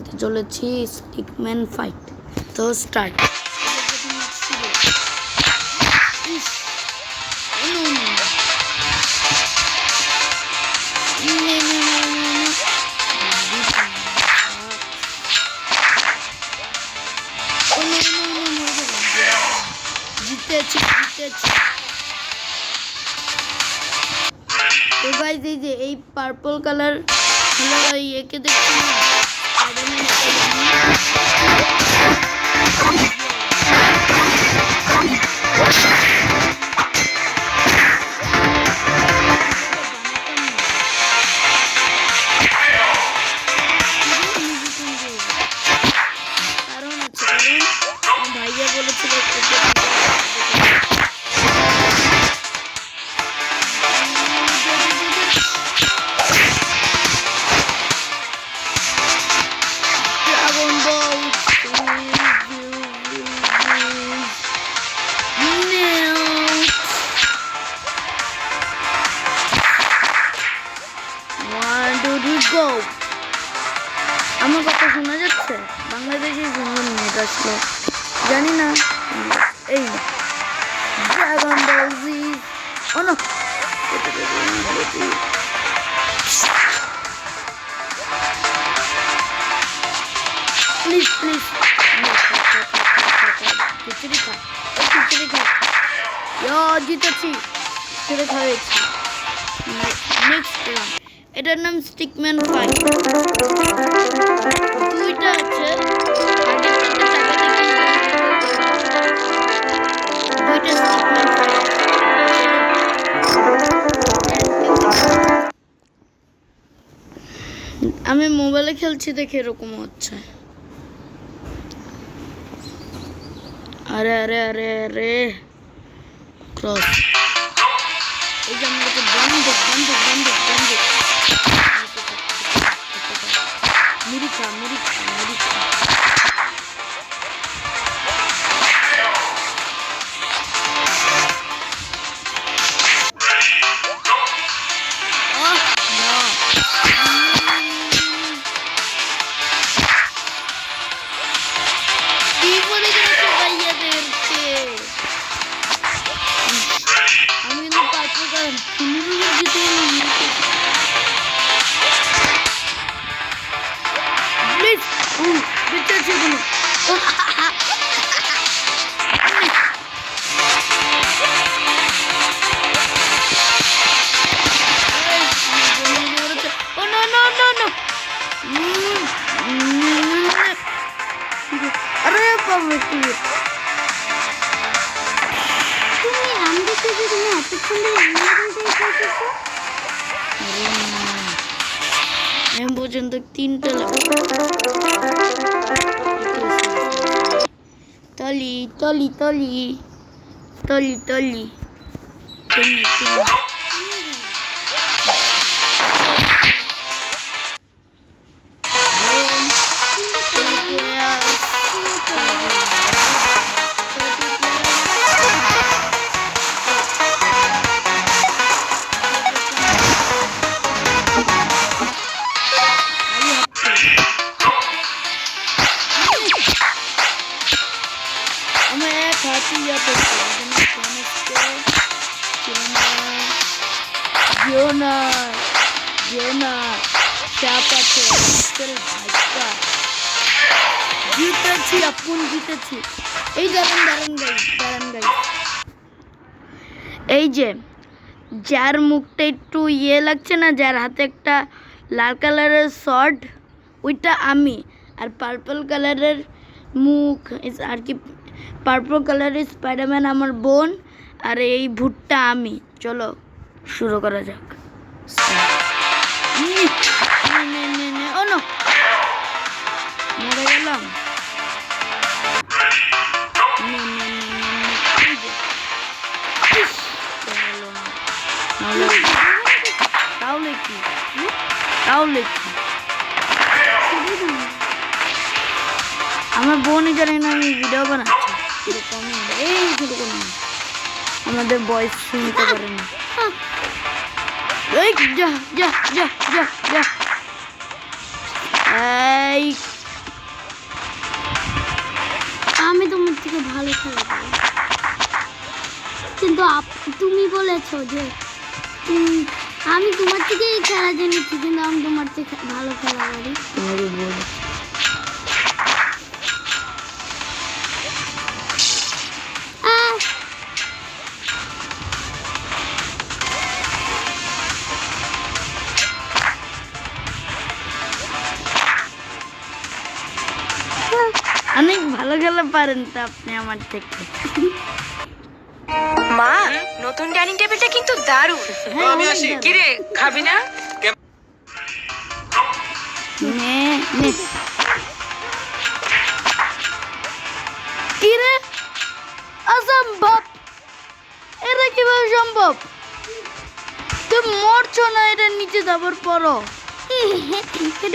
খেলতে চলেছি stickman fight. তো স্টার্ট। জিতেছি। তো গাইস এই যে এই পার্পল কালার একে দেখছি না, কারণ আছে, কারণ ভাইয়া বলেছিল আমার কথা শোনা যাচ্ছে? বাংলাদেশে সুন্দর নেট আসলো জানি না। এই ড্রাগন বল জি, ও না প্লিজ খিচুড়ি খা। জিতেছি, ছেড়ে খাওয়াচ্ছি। নেক্সট রাউন্ড, এটার নাম স্টিকম্যান ফাইট। দুইটা আছে, আমি মোবাইলে খেলছি দেখে এরকম হচ্ছে। আরে ক্রস। এই যে আমাকে বন্ধ মুড়ি খা। পর্যন্ত 3টা তলি জিতেছি। এই দাঁড়ান গাইস, এই যে যার মুখটা একটু লাগছে না, যার হাতে একটা লাল কালারের শর্ট, ওইটা আমি। আর পার্পল কালারের মুখ আর কি, পার্পল কালারের স্পাইডারম্যান আমার বোন, আর এই ভুট্টা আমি। চলো শুরু করা যাক। মরে গেলাম। তাহলে কি আমার বোনই জানে না আমি ভিডিও বানাচ্ছি। আমাদের বয়স শুনতে পারে না। যা কিন্তু তুমি বলেছো যে আমি তোমার থেকেই খেলা জেনেছি, কিন্তু আমি তোমার থেকে ভালো খেলা পারি। তোমার বল অনেক ভালো খেলা পারেন তো আপনি আমার থেকে। মা, নতুন ডাইনিং টেবিলটা কিন্তু দারুণ। হ্যাঁ, আমি অনেক আসি। দারুণ। কি রে, খাবি না? নে নে কি রে, অসম্ভব, এটা কিভাবে সম্ভব? তুমি মরছো না, এটা নিচে যাবার পরও।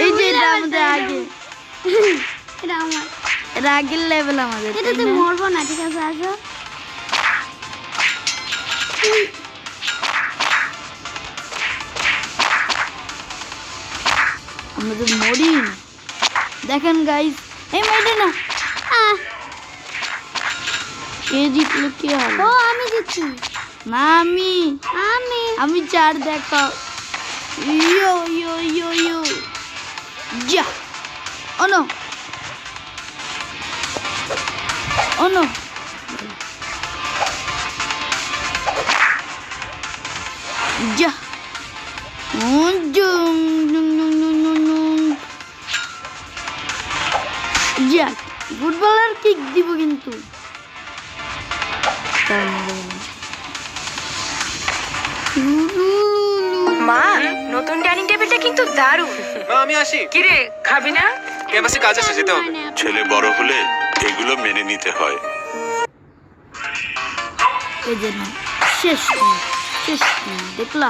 এই যে এটা আমাদের আগে, এটা আমার, এটা আগের লেভেল আমাদের, এটা তাই তো না? মরবো না, ঠিক আছে আসো। আমরা তো মরি না। দেখেন গাইস, এই মাইরে না, আহ, কে জিতলো কে হলো? ও আমি জিতছি। না আমি আমি আমি 4 দেখো। ইয়ো ইয়ো ইয়ো ইয়ো যা, ও নো ও নো, যা zoom zoom zoom zoom zoom zoom. যা, ফুটবলার কিক দিব কিন্তু। মা, নতুন ডাইনিং টেবিলটা কিন্তু দারুণ। মা আমি আসি। কি রে, খাবি না? ক্যাম্পাসে কাজ আছে, যেতে হবে। ছেলে বড় হলে এগুলো মেনে নিতে হয়। এই যে না, শেষ তুমি, শেষ তুমি, দেখলা?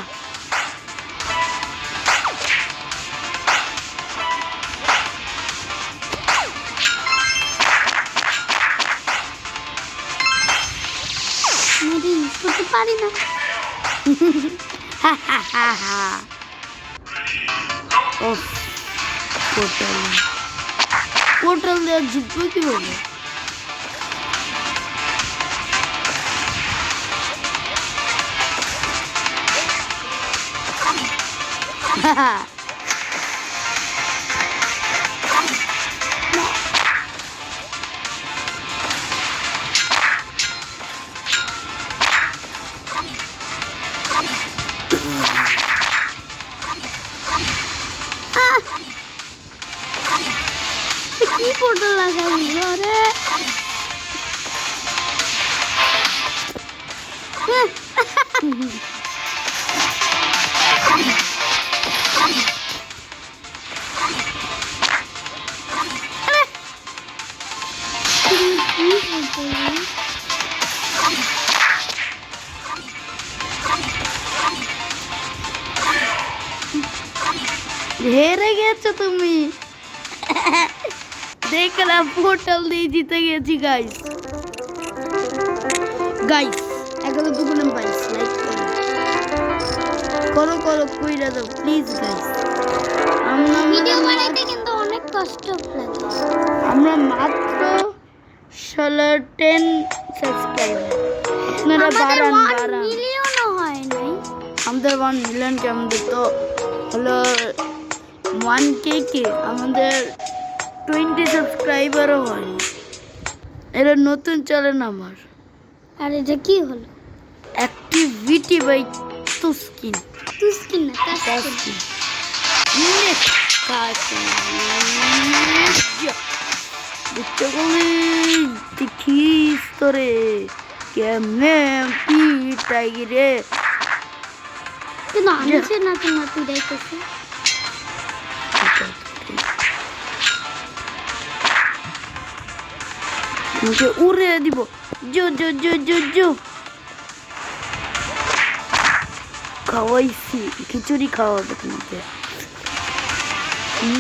মেরে করতে পারি না। ওফ, পোর্টাল পোর্টাল দেওয়া জিতবো কি বলবো? কি ফটো লাগাই রে? হেরে গেছো তুমি। দেখলাম পোর্টাল দিয়ে জিতে গেছি গাইস। গাইস এখনো দুগুণ পাইস, লাইক করো করো করো, কইরা দাও প্লিজ গাইস। ভিডিও বানাইতে কিন্তু অনেক কষ্ট লাগে। আমরা মাত্র 10 সাবস্ক্রাইবার, আপনারা বাড়ান বাড়ান। মিলিয়নও হয় নাই। আমাদের 1 মিলিয়ন কে, আমাদের তো হলো 1K কে, আমাদের 20 সাবস্ক্রাইবারও হয়নি। এটা নতুন চ্যানেল আমার। আর এটা কি হলো? Activity by তুস্কিন। তুস্কিন না, তাস্কিন। দেখিস তোরে কেমনে পিটাই রে। কিন্তু আমি সে না তোমার পিড়াইতেছে। মুখে উড়ে দিব, জো জো জো জো জো। খাওয়াইছি, খিচুড়ি খাওয়াবো তোমাকে।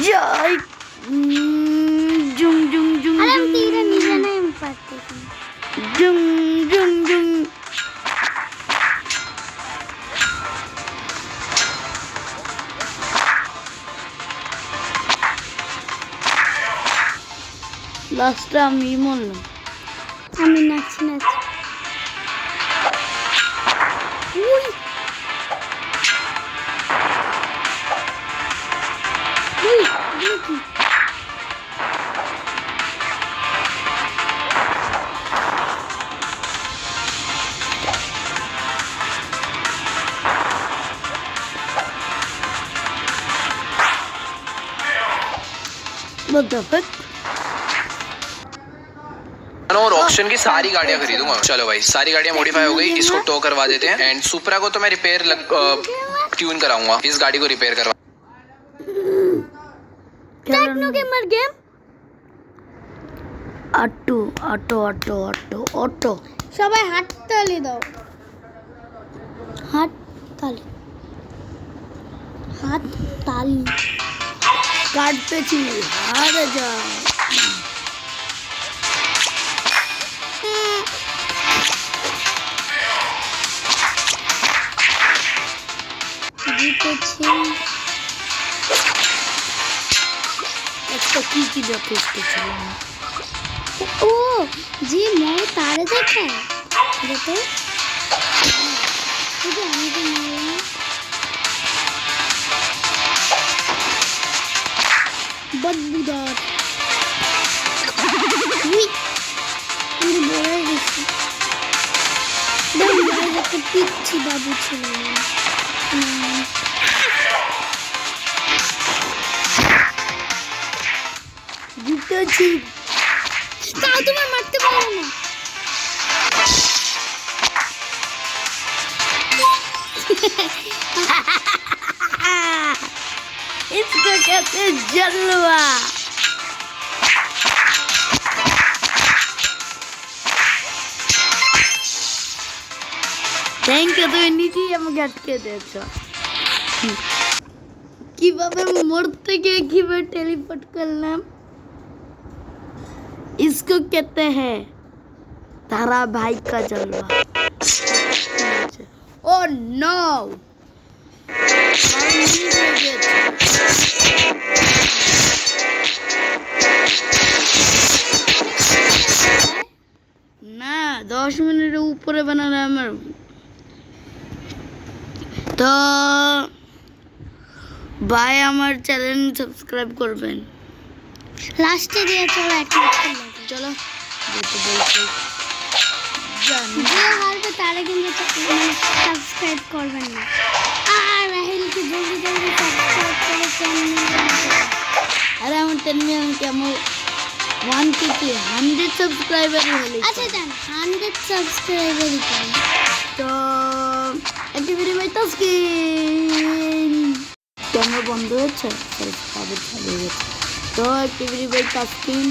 যাই জুম জুম জুম আর আমি জুম তীরে নিজে নাই, আমি পারতেছি না। Zoom zoom zoom. লাস্টে আমি মরলাম। আমি নাচছি নাচছি। উই উই এগুলো কি? What the fuck? और ऑप्शन की सारी गाड़ियां खरीदूंगा। चलो भाई, सारी गाड़ियां मॉडिफाई हो गई, इसको टो करवा देते हैं। एंड सुप्रा को तो मैं ट्यून कराऊंगा, इस गाड़ी को रिपेयर करवा। Techno gamer game auto auto auto auto auto সবাই হাততালি দাও হাততালি হাততালি কাট পেছি হারে যা জিতেছি একটা কি যথেষ্ট ছিল না। ও যে মই তারে দেখে দেখো এই যে আমি তো মারলাম বদবুদার উই আমি বলে দিচ্ছি দেখো একটা পিচ্ছি বাবু ছিল জিতেছি তাও তোমার মারতে পারো না इसको कहते हैं जलवा। থ্যাংক ইউ, তুমি নিজেই আমাকে আটকে দিয়েছ। কিভাবে মরতে গিয়ে কিভাবে টেলিপোর্ট করলাম, इसको कहते हैं धारावाहिक का जलवा। ओ नो, না 10 মিনিটের উপরে বানালে আমার তো ভাই আমার চ্যানেল সাবস্ক্রাইব করবেন। লাস্টে দিয়ে চলো এক মিনিট চলো বলতে জানি যে হারবে তারা কিন্তু সাবস্ক্রাইব করবেন না আর রাহিলকে জলদি জলদি সাবস্ক্রাইব করে আরে আমার 10 মিলিয়ন কেমন 100 সাবস্ক্রাইবার হলে আচ্ছা জান 100 সাবস্ক্রাইবারই করেন তো অ্যাক্টিভিটি বাই তাসকিন ক্যামেরা বন্ধ হচ্ছে, চালু হয়ে গেছে। তো অ্যাক্টিভিটি বাই তাসকিন,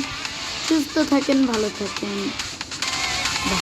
সুস্থ থাকেন, ভালো থাকেন।